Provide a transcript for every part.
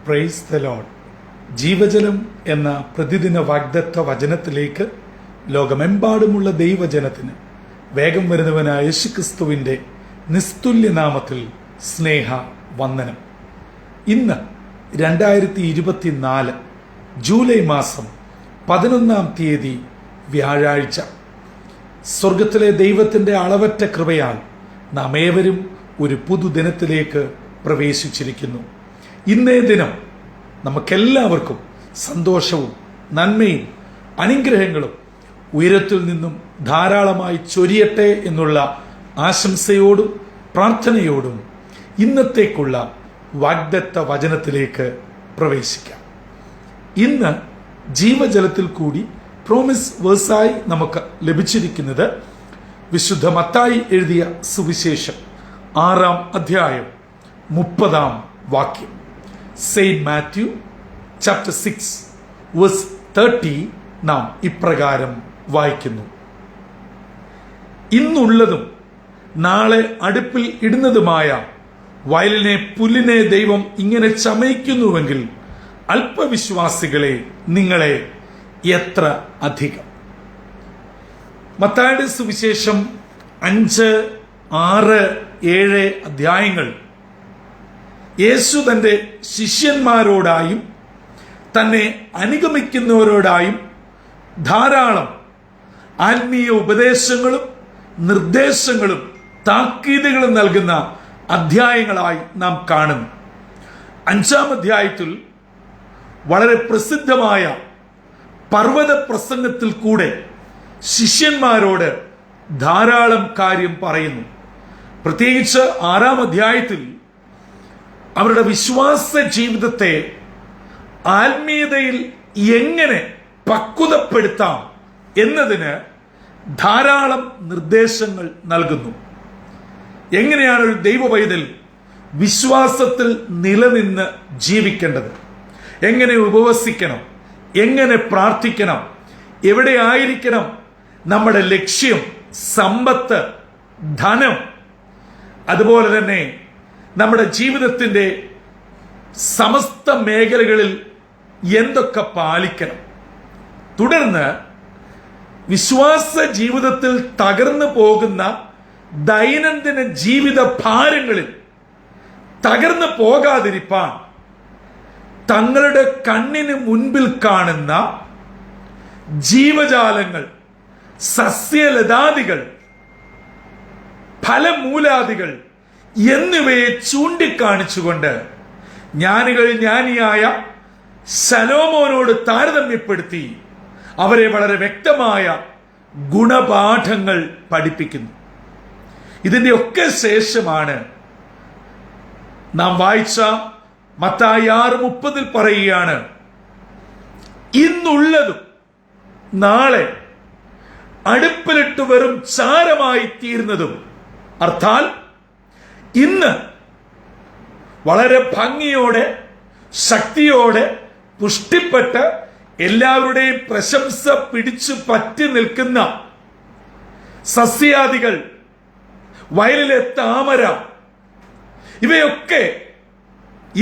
Praise the Lord. ജീവജലം എന്ന പ്രതിദിന വാഗ്ദത്ത വചനത്തിലേക്ക് ലോകമെമ്പാടുമുള്ള ദൈവജനത്തിന് വേഗം വരുന്നവനായ യേശുക്രിസ്തുവിന്റെ നിസ്തുല്യനാമത്തിൽ സ്നേഹ വന്ദനം. ഇന്ന് 2024 ജൂലൈ മാസം 11-ാം തീയതി വ്യാഴാഴ്ച. സ്വർഗത്തിലെ ദൈവത്തിന്റെ അളവറ്റ കൃപയാൽ നാം ഏവരും ഒരു പുതുദിനത്തിലേക്ക് പ്രവേശിച്ചിരിക്കുന്നു. ഇന്നേ ദിനം നമുക്കെല്ലാവർക്കും സന്തോഷവും നന്മയും അനുഗ്രഹങ്ങളും ഉയരത്തിൽ നിന്നും ധാരാളമായി ചൊരിയട്ടെ എന്നുള്ള ആശംസയോടും പ്രാർത്ഥനയോടും ഇന്നത്തേക്കുള്ള വാഗ്ദത്ത വചനത്തിലേക്ക് പ്രവേശിക്കാം. ഇന്ന് ജീവജലത്തിൽ കൂടി പ്രോമിസ് വേഴ്സായി നമുക്ക് ലഭിച്ചിരിക്കുന്നത് വിശുദ്ധ മത്തായി എഴുതിയ സുവിശേഷം 6-ാം അധ്യായം 30-ാം വാക്യം. സെയിന്റ് മാത്യു ചാപ്റ്റർ 6 വേഴ്സ് 30 നാം ഇപ്രകാരം വായിക്കുന്നു: ഇന്നുള്ളതും നാളെ അടുപ്പിൽ ഇടുന്നതുമായ വയലിനെ പുല്ലിനെ ദൈവം ഇങ്ങനെ ചമയ്ക്കുന്നുവെങ്കിൽ അല്പവിശ്വാസികളെ നിങ്ങളെ എത്ര അധികം. മത്തായിയുടെ സുവിശേഷം 5, 6, 7 അധ്യായങ്ങൾ യേശു തന്റെ ശിഷ്യന്മാരോടായും തന്നെ അനുഗമിക്കുന്നവരോടായും ധാരാളം ആത്മീയ ഉപദേശങ്ങളും നിർദ്ദേശങ്ങളും താക്കീതുകളും നൽകുന്ന അധ്യായങ്ങളായി നാം കാണുന്നു. 5-ാം അധ്യായത്തിൽ വളരെ പ്രസിദ്ധമായ പർവ്വത പ്രസംഗത്തിൽ കൂടെ ശിഷ്യന്മാരോട് ധാരാളം കാര്യം പറയുന്നു. പ്രത്യേകിച്ച് 6-ാം അധ്യായത്തിൽ അവരുടെ വിശ്വാസ ജീവിതത്തെ ആത്മീയതയിൽ എങ്ങനെ പക്വതപ്പെടുത്താം എന്നതിന് ധാരാളം നിർദ്ദേശങ്ങൾ നൽകുന്നു. എങ്ങനെയാണ് ഒരു ദൈവ പൈതൽ വിശ്വാസത്തിൽ നിലനിന്ന് ജീവിക്കേണ്ടത്, എങ്ങനെ ഉപവസിക്കണം, എങ്ങനെ പ്രാർത്ഥിക്കണം, എവിടെ ആയിരിക്കണം നമ്മുടെ ലക്ഷ്യം, സമ്പത്ത്, ധനം, അതുപോലെ തന്നെ നമ്മുടെ ജീവിതത്തിന്റെ സമസ്ത മേഖലകളിൽ എന്തൊക്കെ പാലിക്കണം. തുടർന്ന് വിശ്വാസ ജീവിതത്തിൽ തകർന്നു പോകുന്ന ദൈനംദിന ജീവിത ഭാരങ്ങളിൽ തകർന്നു പോകാതിരിപ്പാൻ തങ്ങളുടെ കണ്ണിന് മുൻപിൽ കാണുന്ന ജീവജാലങ്ങൾ, സസ്യലതാദികൾ, ഫലമൂലാദികൾ എന്നിവയെ ചൂണ്ടിക്കാണിച്ചുകൊണ്ട് ജ്ഞാനിയായ ശലോമോനോട് താരതമ്യപ്പെടുത്തി അവരെ വളരെ വ്യക്തമായ ഗുണപാഠങ്ങൾ പഠിപ്പിക്കുന്നു. ഇതിന്റെ ഒക്കെ ശേഷമാണ് നാം വായിച്ച മത്തായി 6:30 പറയുകയാണ്: ഇന്നുള്ളതും നാളെ അടുപ്പിലിട്ട് വെറും ചാരമായി തീരുന്നതും. അർത്ഥാൽ ഇന്ന് വളരെ ഭംഗിയോടെ ശക്തിയോടെ പുഷ്ടിപ്പെട്ട് എല്ലാവരുടെയും പ്രശംസ പിടിച്ചു പറ്റി നിൽക്കുന്ന സസ്യാദികൾ, വയലിലെ താമര, ഇവയൊക്കെ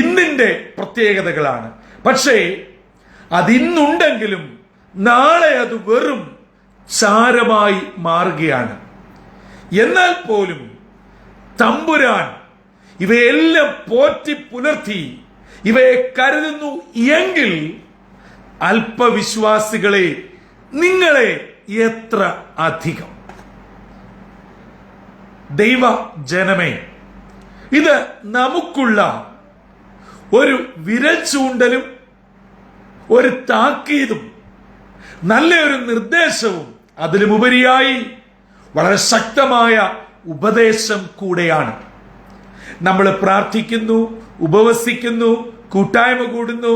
ഇന്നിന്റെ പ്രത്യേകതകളാണ്. പക്ഷേ അതിന്നുണ്ടെങ്കിലും നാളെ അത് വെറും ചാരമായി മാറുകയാണ്. എന്നാൽ പോലും തമ്പുരാൻ ഇവയെല്ലാം പോറ്റി പുലർത്തി ഇവയെ കരുതുന്നു എങ്കിൽ അല്പവിശ്വാസികളെ നിങ്ങളെ എത്ര അധികം. ദൈവ ജനമേ, ഇത് നമുക്കുള്ള ഒരു വിരൽ ചൂണ്ടലും ഒരു താക്കീതും നല്ലൊരു നിർദ്ദേശവും അതിലുമുപരിയായി വളരെ ശക്തമായ ഉപദേശം കൂടെയാണ്. നമ്മൾ പ്രാർത്ഥിക്കുന്നു, ഉപവസിക്കുന്നു, കൂട്ടായ്മ കൂടുന്നു,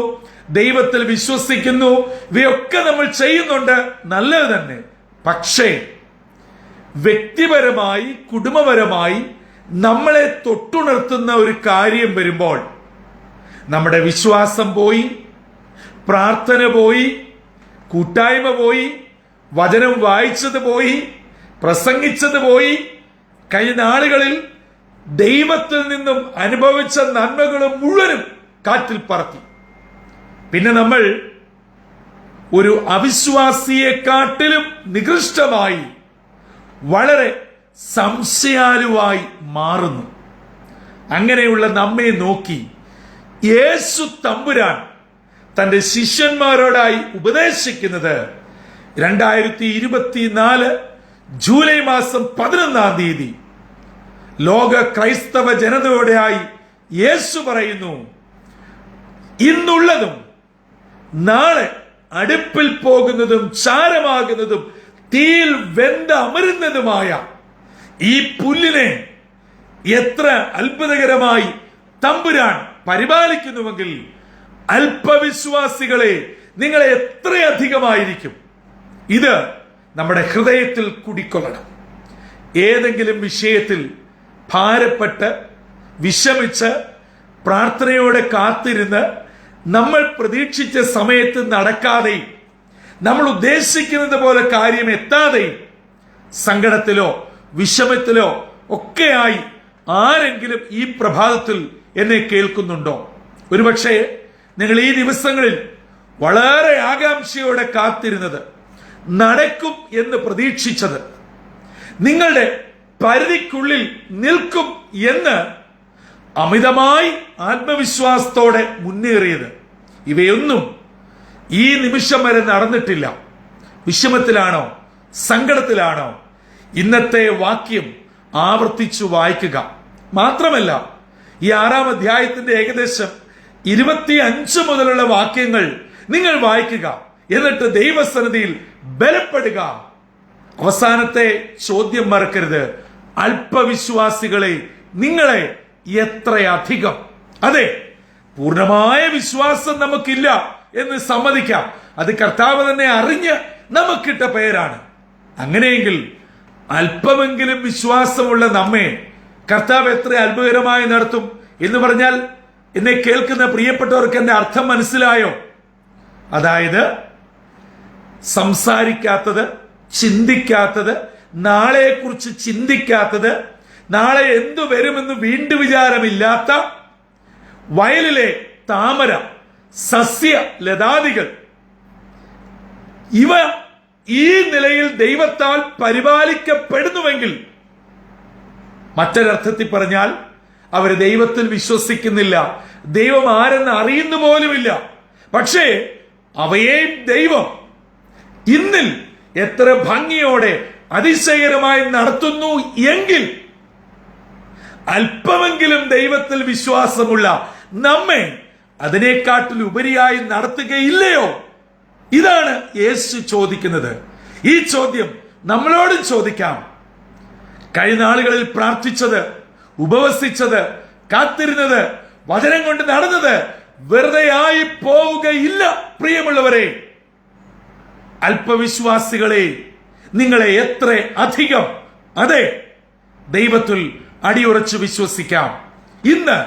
ദൈവത്തിൽ വിശ്വസിക്കുന്നു, ഇവയൊക്കെ നമ്മൾ ചെയ്യുന്നുണ്ട്, നല്ലത് തന്നെ. പക്ഷേ വ്യക്തിപരമായി, കുടുംബപരമായി നമ്മളെ തൊട്ടുണർത്തുന്ന ഒരു കാര്യം വരുമ്പോൾ നമ്മുടെ വിശ്വാസം പോയി, പ്രാർത്ഥന പോയി, കൂട്ടായ്മ പോയി, വചനം വായിച്ചത് പോയി, പ്രസംഗിച്ചത് പോയി, കഴിഞ്ഞ നാളുകളിൽ ദൈവത്തിൽ നിന്നും അനുഭവിച്ച നന്മകളും മുഴുവനും കാറ്റിൽ പറത്തി. പിന്നെ നമ്മൾ ഒരു അവിശ്വാസിയെക്കാട്ടിലും നികൃഷ്ടമായി വളരെ സംശയാലുവായി മാറുന്നു. അങ്ങനെയുള്ള നമ്മെ നോക്കി യേശു തമ്പുരാൻ തന്റെ ശിഷ്യന്മാരോടായി ഉപദേശിക്കുന്നത് 2024 ജൂലൈ മാസം 11 തീയതി ലോക ക്രൈസ്തവ ജനതയോടായി യേശു പറയുന്നു, ഇന്നുള്ളതും നാളെ അടുപ്പിൽ പോകുന്നതും ചാരമാകുന്നതും തീയിൽ വെന്തമരുന്നതുമായ ഈ പുല്ലിനെ എത്ര അത്ഭുതകരമായി തമ്പുരാൻ പരിപാലിക്കുന്നുവെങ്കിൽ അല്പവിശ്വാസികളെ നിങ്ങളെ എത്രയധികമായിരിക്കും. ഇത് നമ്മുടെ ഹൃദയത്തിൽ കുടിക്കൊള്ളണം. ഏതെങ്കിലും വിഷയത്തിൽ ഭാരപ്പെട്ട് വിഷമിച്ച് പ്രാർത്ഥനയോടെ കാത്തിരുന്ന് നമ്മൾ പ്രതീക്ഷിച്ച സമയത്ത് നടക്കാതെയും നമ്മൾ ഉദ്ദേശിക്കുന്നത് പോലെ കാര്യം എത്താതെയും സങ്കടത്തിലോ വിഷമത്തിലോ ഒക്കെയായി ആരെങ്കിലും ഈ പ്രഭാതത്തിൽ എന്നെ കേൾക്കുന്നുണ്ടോ? ഒരുപക്ഷെ നിങ്ങൾ ഈ ദിവസങ്ങളിൽ വളരെ ആകാംക്ഷയോടെ കാത്തിരുന്നത്, നടക്കും എന്ന് പ്രതീക്ഷിച്ചത്, നിങ്ങളുടെ പരിധിക്കുള്ളിൽ നിൽക്കും എന്ന് അമിതമായി ആത്മവിശ്വാസത്തോടെ മുന്നേറിയത്, ഇവയൊന്നും ഈ നിമിഷം വരെ നടന്നിട്ടില്ല. വിഷമത്തിലാണോ, സങ്കടത്തിലാണോ? ഇന്നത്തെ വാക്യം ആവർത്തിച്ചു വായിക്കുക. മാത്രമല്ല, ഈ 6-ാം അധ്യായത്തിന്റെ ഏകദേശം 25 മുതലുള്ള വാക്യങ്ങൾ നിങ്ങൾ വായിക്കുക. എന്നിട്ട് ദൈവസന്നിധിയിൽ ബലപ്പെടുക. അവസാനത്തെ ചോദ്യം മറക്കരുത്, അല്പവിശ്വാസികളെ നിങ്ങളെ എത്രയധികം. അതെ, പൂർണ്ണമായ വിശ്വാസം നമുക്കില്ല എന്ന് സമ്മതിക്കാം. അത് കർത്താവ് തന്നെ അറിഞ്ഞ് നമുക്കിട്ട പേരാണ്. അങ്ങനെയെങ്കിൽ അല്പമെങ്കിലും വിശ്വാസമുള്ള നമ്മെ കർത്താവ് എത്ര അത്ഭുതകരമായി നടത്തും എന്ന് പറഞ്ഞാൽ, എന്നെ കേൾക്കുന്ന പ്രിയപ്പെട്ടവർക്ക് എന്റെ അർത്ഥം മനസ്സിലായോ? അതായത് സംസാരിക്കാത്തത്, ചിന്തിക്കാത്തത്, നാളെക്കുറിച്ച് ചിന്തിക്കാത്തത്, നാളെ എന്തു വരുമെന്ന് വീണ്ടും വിചാരമില്ലാത്ത വയലിലെ താമര, സസ്യ ലതാദികൾ, ഇവ ഈ നിലയിൽ ദൈവത്താൽ പരിപാലിക്കപ്പെടുന്നുവെങ്കിൽ, മറ്റൊരർത്ഥത്തിൽ പറഞ്ഞാൽ അവർ ദൈവത്തിൽ വിശ്വസിക്കുന്നില്ല, ദൈവം ആരെന്ന് അറിയുന്നു പോലുമില്ല. പക്ഷേ അവയെയും ദൈവം ഇന്നിൽ എത്ര ഭംഗിയോടെ അതിശയകരമായി നടത്തുന്നു എങ്കിൽ, അല്പമെങ്കിലും ദൈവത്തിൽ വിശ്വാസമുള്ള നമ്മെ അതിനേക്കാട്ടിൽ ഉപരിയായി നടത്തുകയില്ലയോ? ഇതാണ് യേശു ചോദിക്കുന്നത്. ഈ ചോദ്യം നമ്മളോടും ചോദിക്കാം. കഴിഞ്ഞ നാളുകളിൽ പ്രാർത്ഥിച്ചത്, ഉപവസിച്ചത്, കാത്തിരുന്നത്, വചനം കൊണ്ട് നടന്നത് വെറുതെയായി പോവുകയില്ല. പ്രിയമുള്ളവരെ, അല്പവിശ്വാസികളെ നിങ്ങളെ എത്ര അധികം. അതെ, ദൈവത്തിൽ അടിയുറച്ച് വിശ്വസിക്കാം. ഇന്ന്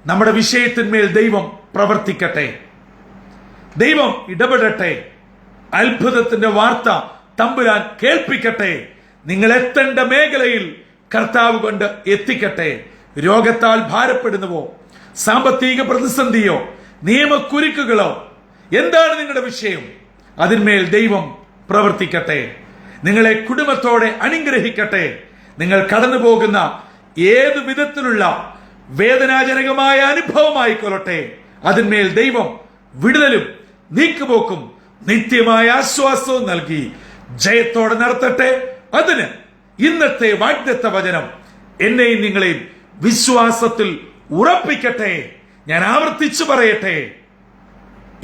നമ്മുടെ വിഷയത്തിന്മേൽ ദൈവം പ്രവർത്തിക്കട്ടെ, ദൈവം ഇടപെടട്ടെ, അത്ഭുതത്തിന്റെ വാർത്ത തമ്പുരാൻ കേൾപ്പിക്കട്ടെ. നിങ്ങൾ എത്തേണ്ട മേഖലയിൽ കർത്താവ് കൊണ്ട് എത്തിക്കട്ടെ. രോഗത്താൽ ഭാരപ്പെടുന്നുവോ, സാമ്പത്തിക പ്രതിസന്ധിയോ, നിയമക്കുരുക്കുകളോ, എന്താണ് നിങ്ങളുടെ വിഷയം? അതിന്മേൽ ദൈവം പ്രവർത്തിക്കട്ടെ, നിങ്ങളെ കുടുംബത്തോടെ അനുഗ്രഹിക്കട്ടെ. നിങ്ങൾ കടന്നു പോകുന്ന ഏതു വിധത്തിലുള്ള വേദനാജനകമായ അനുഭവമായിക്കൊള്ളട്ടെ, അതിന്മേൽ ദൈവം വിടുതലും നീക്കുപോക്കും നിത്യമായ ആശ്വാസവും നൽകി ജയത്തോടെ നടത്തട്ടെ. അതിന് ഇന്നത്തെ വാഗ്ദത്ത വചനം എന്നെയും നിങ്ങളെയും വിശ്വാസത്തിൽ ഉറപ്പിക്കട്ടെ. ഞാൻ ആവർത്തിച്ചു പറയട്ടെ,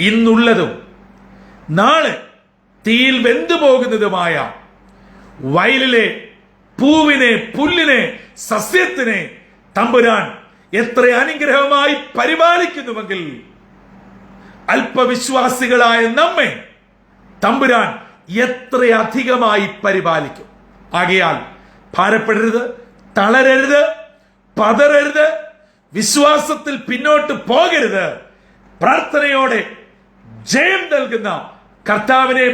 ഇന്നുള്ളതും നാളെ തീയിൽ വെന്തുപോകുന്നതുമായ വയലിലെ പൂവിനെ, പുല്ലിനെ, സസ്യത്തിനെ തമ്പുരാൻ എത്ര അനുഗ്രഹമായി പരിപാലിക്കുന്നുവെങ്കിൽ, അല്പവിശ്വാസികളായ നമ്മെ തമ്പുരാൻ എത്രയധികമായി പരിപാലിക്കും. ആകയാൽ ഭാരപ്പെടരുത്, തളരരുത്, പതറരുത്, വിശ്വാസത്തിൽ പിന്നോട്ട് പോകരുത്. പ്രാർത്ഥനയോടെ ജയം നൽകുന്ന കർത്താവിനെ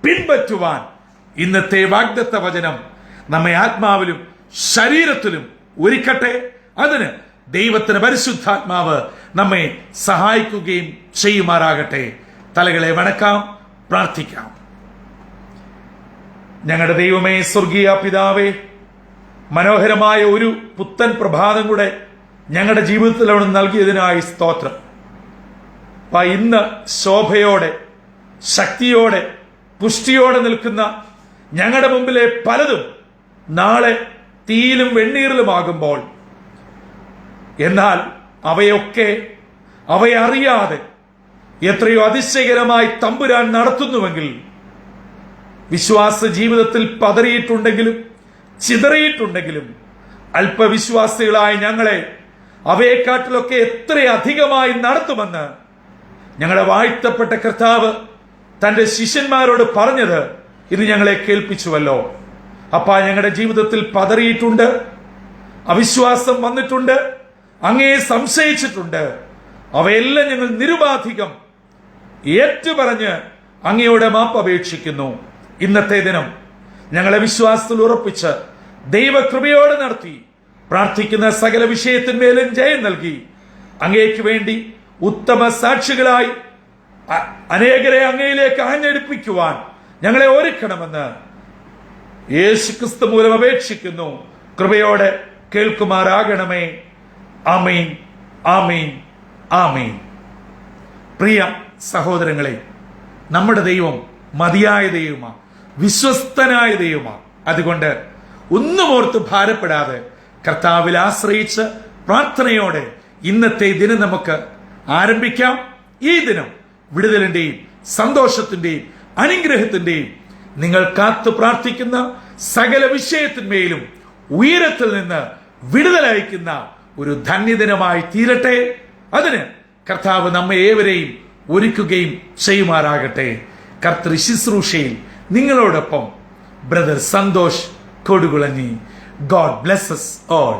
പിൻപറ്റുവാൻ ഇന്നത്തെ വാഗ്ദത്ത വചനം നമ്മെ ആത്മാവിലും ശരീരത്തിലും ഒരുക്കട്ടെ. അതിന് ദൈവത്തിന് പരിശുദ്ധാത്മാവ് നമ്മെ സഹായിക്കുകയും ചെയ്യുമാറാകട്ടെ. തലകളെ വണക്കാം, പ്രാർത്ഥിക്കാം. ഞങ്ങളുടെ ദൈവമേ, സ്വർഗീയ പിതാവേ, മനോഹരമായ ഒരു പുത്തൻ പ്രഭാതം കൂടെ ഞങ്ങളുടെ ജീവിതത്തിൽ അവിടെ നൽകിയതിനായി സ്തോത്രം. ഇന്ന് ശോഭയോടെ, ശക്തിയോടെ, പുഷ്ടിയോടെ നിൽക്കുന്ന ഞങ്ങളുടെ മുമ്പിലെ പലതും നാളെ തീയിലും വെണ്ണീറിലുമാകുമ്പോൾ, എന്നാൽ അവയെ അറിയാതെ എത്രയോ അതിശയകരമായി തമ്പുരാൻ നടത്തുന്നുവെങ്കിൽ, വിശ്വാസ ജീവിതത്തിൽ പതറിയിട്ടുണ്ടെങ്കിലും ചിതറിയിട്ടുണ്ടെങ്കിലും അല്പവിശ്വാസികളായ ഞങ്ങളെ അവയെക്കാട്ടിലൊക്കെ എത്രയധികമായി നടത്തുമെന്ന് ഞങ്ങളെ വാഴ്ത്തപ്പെട്ട കർത്താവ് തന്റെ ശിഷ്യന്മാരോട് പറഞ്ഞത് ഇത് ഞങ്ങളെ കേൾപ്പിച്ചുവല്ലോ. ഞങ്ങളുടെ ജീവിതത്തിൽ പതറിയിട്ടുണ്ട്, അവിശ്വാസം വന്നിട്ടുണ്ട്, അങ്ങയെ സംശയിച്ചിട്ടുണ്ട്. അവയെല്ലാം ഞങ്ങൾ നിരുപാധികം ഏറ്റുപറഞ്ഞ് അങ്ങയോടെ മാപ്പ് അപേക്ഷിക്കുന്നു. ഇന്നത്തെ ദിനം ഞങ്ങളെ വിശ്വാസത്തിൽ ഉറപ്പിച്ച് ദൈവകൃപയോടെ നടത്തി പ്രാർത്ഥിക്കുന്ന സകല വിഷയത്തിന്മേലും ജയം നൽകി അങ്ങേക്ക് വേണ്ടി ഉത്തമ സാക്ഷികളായി അനേകരെ അങ്ങയിലേക്ക് ആഞ്ഞടിപ്പിക്കുവാൻ ഞങ്ങളെ ഒരുക്കണമെന്ന് യേശുക്രിസ്തു മൂലം അപേക്ഷിക്കുന്നു. കൃപയോടെ കേൾക്കുമാറാകണമേ. ആമേൻ, ആമേൻ, ആമേൻ. പ്രിയ സഹോദരങ്ങളെ, നമ്മുടെ ദൈവം മതിയായ ദൈവമാണ്, വിശ്വസ്തനായ ദൈവമാണ്. അതുകൊണ്ട് ഒന്നുമോർത്ത് ഭാരപ്പെടാതെ കർത്താവിൽ ആശ്രയിച്ച് പ്രാർത്ഥനയോടെ ഇന്നത്തെ ദിനം നമുക്ക് ആരംഭിക്കാം. ഈ ദിനം വിടുതലിന്റെയും സന്തോഷത്തിന്റെയും അനുഗ്രഹത്തിന്റെയും നിങ്ങൾ കാത്തു പ്രാർത്ഥിക്കുന്ന സകല വിഷയത്തിന്മേലും ഉയരത്തിൽ നിന്ന് വിടുതലയക്കുന്ന ഒരു ധന്യദിനമായി തീരട്ടെ. അതിന് കർത്താവ് നമ്മെ ഏവരെയും ഒരുക്കുകയും ചെയ്യുമാറാകട്ടെ. കർത്തൃ ശുശ്രൂഷയിൽ നിങ്ങളോടൊപ്പം brother Santhosh Kodukulanji. God bless us all.